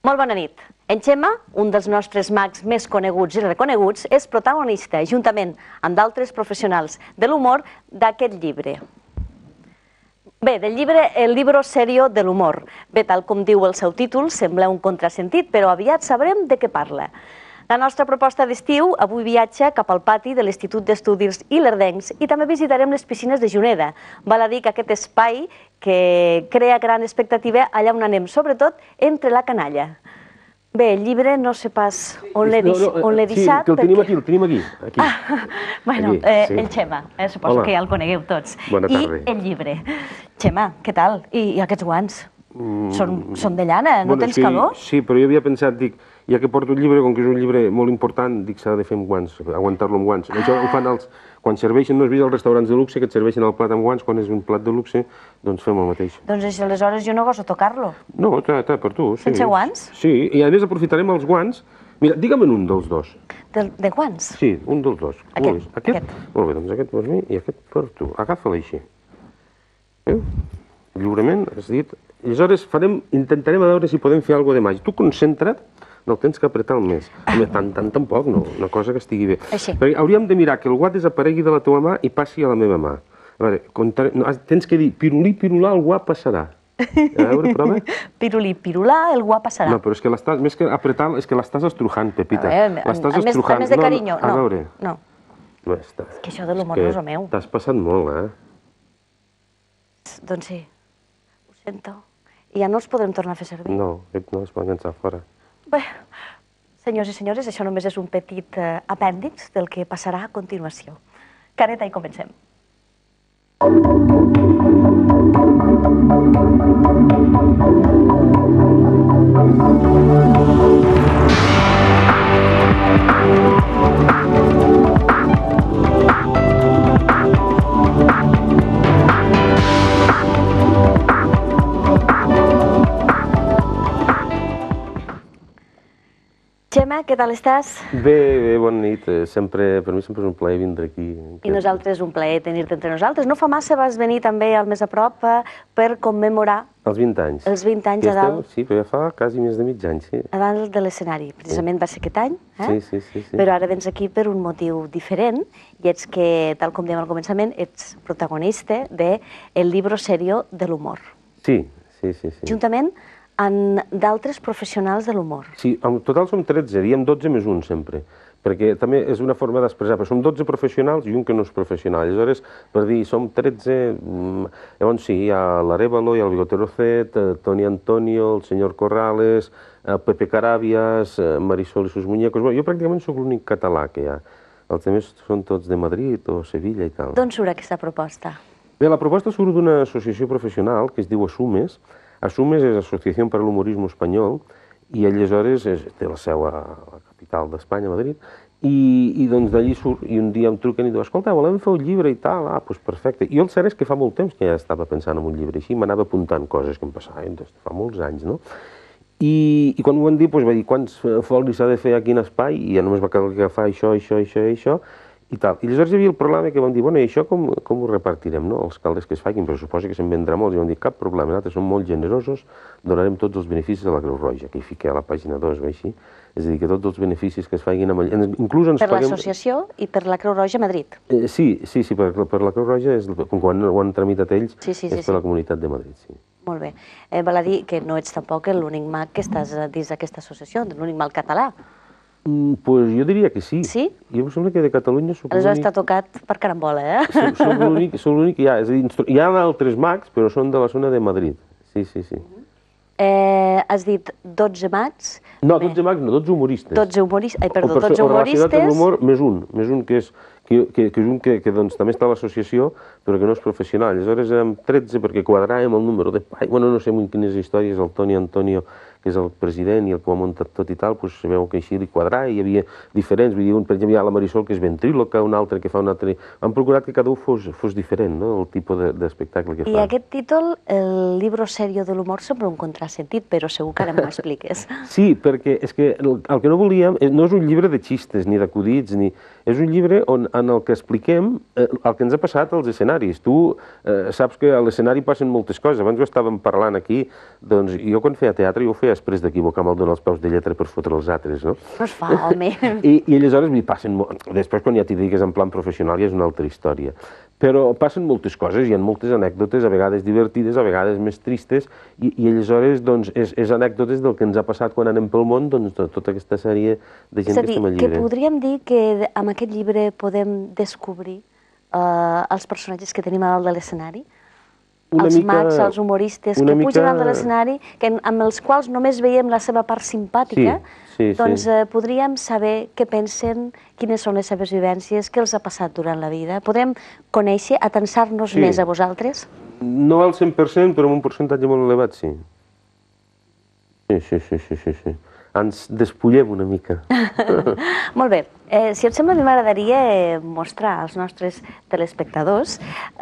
Molt bona nit. En Xema, un dels nostres mags més coneguts i reconeguts, és protagonista, juntament amb d'altres professionals de l'humor, d'aquest llibre. Bé, del llibre El libro serio de l'humor. Bé, tal com diu el seu títol, sembla un contrasentit, però aviat sabrem de què parla. La nostra proposta d'estiu avui viatja cap al pati de l'Institut d'Estudis Ilerdencs i també visitarem les piscines de Juneda. Val a dir que aquest espai que crea gran expectativa allà on anem, sobretot entre la canalla. Bé, el llibre no sé pas on l'he deixat. Sí, que el tenim aquí. Bueno, el Xema, suposo que ja el conegueu tots. Bona tarda. I el llibre. Xema, què tal? I aquests guants? Són de llana, no tens calor? Sí, però jo havia pensat, dic, ja que porto el llibre, com que és un llibre molt important, dic, s'ha de fer amb guants, aguantar-lo amb guants. Això ho fan quan serveixen, no has vist els restaurants de luxe, que et serveixen el plat amb guants, quan és un plat de luxe, doncs fem el mateix. Doncs aleshores jo no goso tocar-lo. No, per tu, sí. Sense guants? Sí, i a més aprofitarem els guants. Mira, digue'm un dels dos. De guants? Sí, un dels dos. Aquest. Molt bé, doncs aquest per mi i aquest per tu. Agafa-la així. Lliurement, has dit. Aleshores intentarem veure si podem fer alguna cosa de màgic. Tu concentra't, no tens que apretar el més. Tampoc, no, una cosa que estigui bé. Perquè hauríem de mirar que el guà desaparegui de la teva mà i passi a la meva mà. A veure, tens que dir, pirulí, pirulà, el guà passarà. A veure, prova. Pirulí, pirulà, el guà passarà. No, però és que més que apretar, és que l'estàs estrujant, Pepita. A més de carinyo, no. A veure. No. És que això de l'humor no és el meu. T'has passat molt, Doncs sí, ho sento. I ja no els podrem tornar a fer servir. No, no es poden llançar fora. Bé, senyors i senyores, això només és un petit apèndix del que passarà a continuació. Careta i comencem. Xema, què tal estàs? Bé, bona nit. Per mi sempre és un plaer vindre aquí. I nosaltres un plaer tenir-te entre nosaltres. No fa massa vas venir també al Més a Prop per commemorar... Els 20 anys. Els 20 anys a dalt. Sí, però ja fa quasi més de mig any, sí. A dalt de l'escenari. Precisament va ser aquest any. Sí. Però ara vens aquí per un motiu diferent i ets que, tal com dèiem al començament, ets protagonista de El libro serio de l'humor. Sí. Juntament amb d'altres professionals de l'humor. Sí, en total som 13, diem 12 més 1 sempre, perquè també és una forma d'expressar, però som 12 professionals i un que no és professional. Aleshores, per dir, som 13, llavors sí, hi ha l'Arévalo, hi ha el Bigotero Zet, Toni Antonio, el senyor Corrales, Pepe Carabias, Marisol i sus muñecos. Jo pràcticament sóc l'únic català que hi ha. Els altres són tots de Madrid o Sevilla i tal. D'on surt aquesta proposta? Bé, la proposta surt d'una associació professional que es diu Asumes. Asumes és Associació per l'Humorisme Espanyol i aleshores té la seu a la capital d'Espanya, a Madrid, i doncs d'allí surt i un dia em truquen i diuen, escolta, volem fer un llibre i tal, doncs perfecte. I el cert és que fa molt temps que ja estava pensant en un llibre així, m'anava apuntant coses que em passaven, fa molts anys, no? I quan ho van dir, doncs va dir, quants folis s'ha de fer a quin espai, i ja només va quedar agafar això, i tal. I aleshores hi havia el problema que vam dir, bueno, i això com ho repartirem, no? Els caldes que es facin, però suposa que se'n vendrà molts. I vam dir, cap problema, nosaltres som molt generosos, donarem tots els beneficis a la Creu Roja, que hi fiqué a la pàgina 2 o així. És a dir, que tots els beneficis que es facin amb ell... Inclús ens paguem... Per l'associació i per la Creu Roja a Madrid. Sí, per la Creu Roja, quan ho han tramitat ells, és per la Comunitat de Madrid, sí. Molt bé. Val a dir que no ets tampoc l'únic mag que estàs dins d'aquesta associació, l'únic mag català. Pues jo diria que sí. Sí? Jo em sembla que de Catalunya soc l'únic... Aleshores està tocat per carambola, Soc l'únic que hi ha. És a dir, hi ha altres mags, però són de la zona de Madrid. Sí. Has dit 12 mags? No, 12 mags no, 12 humoristes. 12 humoristes, o relacionat amb l'humor, més un que és un que també està a l'associació, però que no és professional. Aleshores érem 13 perquè quadràvem el número de... Bueno, no sé en quines històries, el Toni Antonio, que és el president i el que ho ha muntat tot i tal, doncs sabeu que així li quadrà, i hi havia diferents, vull dir, per exemple, hi ha la Marisol, que és ventríloca, un altre que fa un altre... Han procurat que cada un fos diferent, no?, el tipus d'espectacle que fa. I aquest títol, El libro serio de l'humor, sembla un contrasentit, però segur que ara m'ho expliques. Sí, perquè és que el que no volíem no és un llibre de xistes ni d'acudits, És un llibre en el que expliquem el que ens ha passat als escenaris. Tu saps que a l'escenari passen moltes coses. Abans ho estàvem parlant aquí, doncs jo quan feia teatre jo ho feia després d'equivocar-me al donar els peus de lletra per fotre els altres, no? No es fa, home. I aleshores passen... Després, quan ja t'hi digues en plan professional, ja és una altra història. Però passen moltes coses, hi ha moltes anècdotes, a vegades divertides, a vegades més tristes, i aleshores, doncs, és anècdotes del que ens ha passat quan anem pel món, doncs, tota aquesta sèrie de gent que estem al llibre. És a dir, que podríem dir que amb aquest llibre podem descobrir els personatges que tenim a dalt de l'escenari? Els mags, els humoristes que pugen a dalt de l'escenari, amb els quals només veiem la seva part simpàtica, doncs podríem saber què pensen, quines són les seves vivències, què els ha passat durant la vida. Podrem conèixer, atensar-nos més a vosaltres? No al 100%, però amb un percentatge molt elevat, sí. Sí. Ens despullem una mica. Molt bé. Si et sembla, a mi m'agradaria mostrar als nostres telespectadors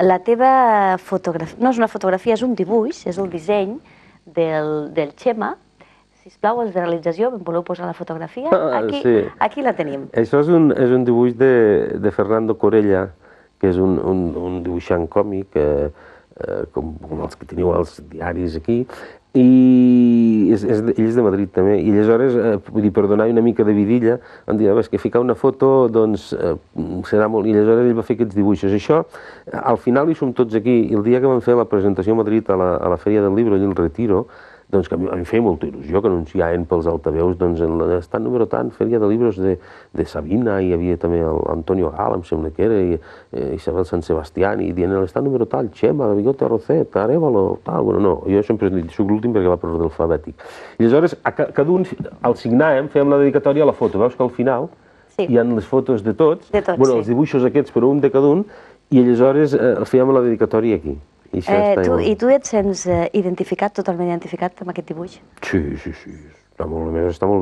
la teva fotografia. No és una fotografia, és un dibuix, és el disseny del Txema. Sisplau, els de realització, em voleu posar la fotografia? Aquí la tenim. Això és un dibuix de Fernando Corella, que és un dibuixant còmic, com els que teniu als diaris aquí, i ell és de Madrid també, i aleshores, vull dir, per donar una mica de vidilla, em deia, és que ficar una foto, doncs, serà molt... I aleshores ell va fer aquests dibuixos. Això, al final hi som tots aquí, i el dia que vam fer la presentació a Madrid, a la Fèria del Llibre, allà al Retiro, doncs que a mi em feia molta il·lusió que anunciaven pels altaveus, doncs, en l'estat número tant, Fèria de Llibres de Sabina, hi havia també l'Antonio Gala, em sembla que era, i Isabel San Sebastián, i dient l'estat número tal, Txema, Bigote Arrocet, Arévalo, tal, bueno, no, jo sempre soc l'últim perquè va per ordre alfabètic. I aleshores, a cada un, al signàvem, fèiem la dedicatòria a la foto, veus que al final hi ha les fotos de tots, bueno, els dibuixos aquests per un de cada un, i aleshores fèiem la dedicatòria aquí. I tu et sents identificat, totalment identificat amb aquest dibuix? Sí. Està molt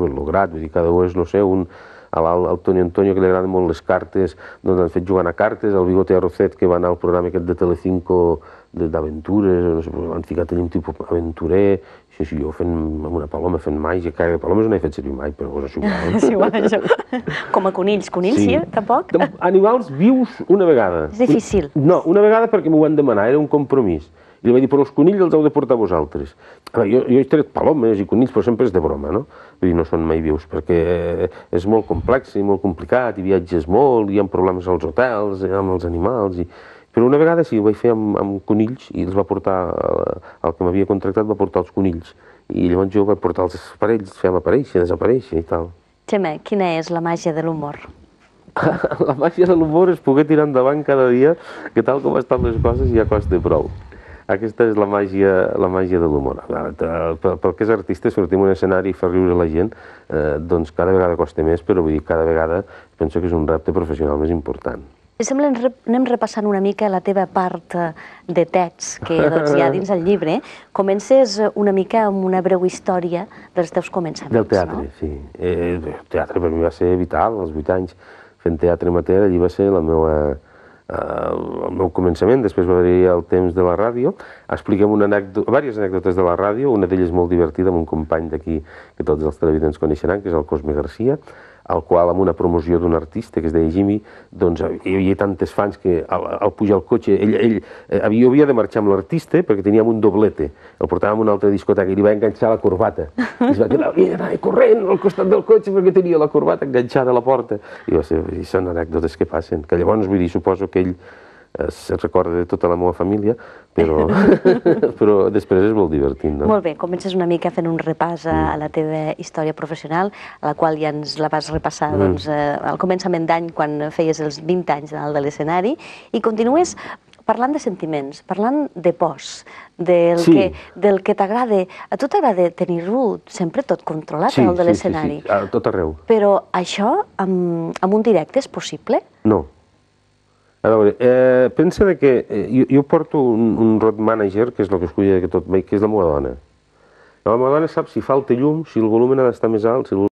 ben lograt. Vull dir, cada un és, no sé, al Toni Antonio, que li agraden molt les cartes, doncs han fet jugant a cartes, el Bigote Arrocet, que va anar al programa aquest de Telecinco d'aventures, no sé, han ficat allà un tipus aventurer, jo amb una paloma fent màgia, que palomes no he fet servir mai, però és igual. És igual, això. Com a conills, sí, tampoc? Animals vius una vegada. És difícil. No, una vegada perquè m'ho van demanar, era un compromís. I li vaig dir, però els conills els heu de portar vosaltres. Jo he tret palomes i conills, però sempre és de broma, no? Vull dir, no són mai vius, perquè és molt complex i molt complicat, i viatges molt, hi ha problemes als hotels, amb els animals, però una vegada sí, ho vaig fer amb conills i els va portar, el que m'havia contractat va portar els conills. I llavors jo vaig portar els aparells, fèiem aparèixer, desaparèixer i tal. Txema, quina és la màgia de l'humor? La màgia de l'humor és poder tirar endavant cada dia, que tal com estan les coses ja costa prou. Aquesta és la màgia de l'humor. Pel que és artista, sortir en un escenari i fer riure la gent, doncs cada vegada costa més, però vull dir, cada vegada penso que és un repte professional més important. Si sembla, anem repassant una mica la teva part de text que hi ha dins el llibre. Comences una mica amb una breu història dels teus començaments, no? Del teatre, sí. El teatre per mi va ser vital, als 8 anys, fent teatre amateur, allí va ser el meu començament. Després va haver-hi el temps de la ràdio. Expliquem diverses anècdotes de la ràdio, una d'elles molt divertida, amb un company d'aquí que tots els televidents coneixeran, que és el Cosme Garcia, al qual, amb una promoció d'un artista que es deia Jimmy, doncs hi havia tantes fans que al pujar al cotxe, jo havia de marxar amb l'artista perquè teníem un doblete, el portàvem a una altra discoteca i li va enganxar la corbata. I es va quedar, anar corrent al costat del cotxe perquè tenia la corbata enganxada a la porta. I són anècdotes que passen, que llavors, vull dir, suposo que ell es recorda de tota la meva família, però després és molt divertit, no? Molt bé, comences una mica fent un repàs a la teva història professional, a la qual ja ens la vas repassar al començament d'any, quan feies els 20 anys dalt de l'escenari, i continues parlant de sentiments, parlant de pors, del que t'agrada. A tu t'agrada tenir-ho sempre tot controlat dalt de l'escenari? Sí, a tot arreu. Però això, amb un directe, és possible? No. A veure, pensa que jo porto un road manager, que és el que es cuida de tot, que és la meva dona. La meva dona sap si falta llum, si el volum ha d'estar més alt, si el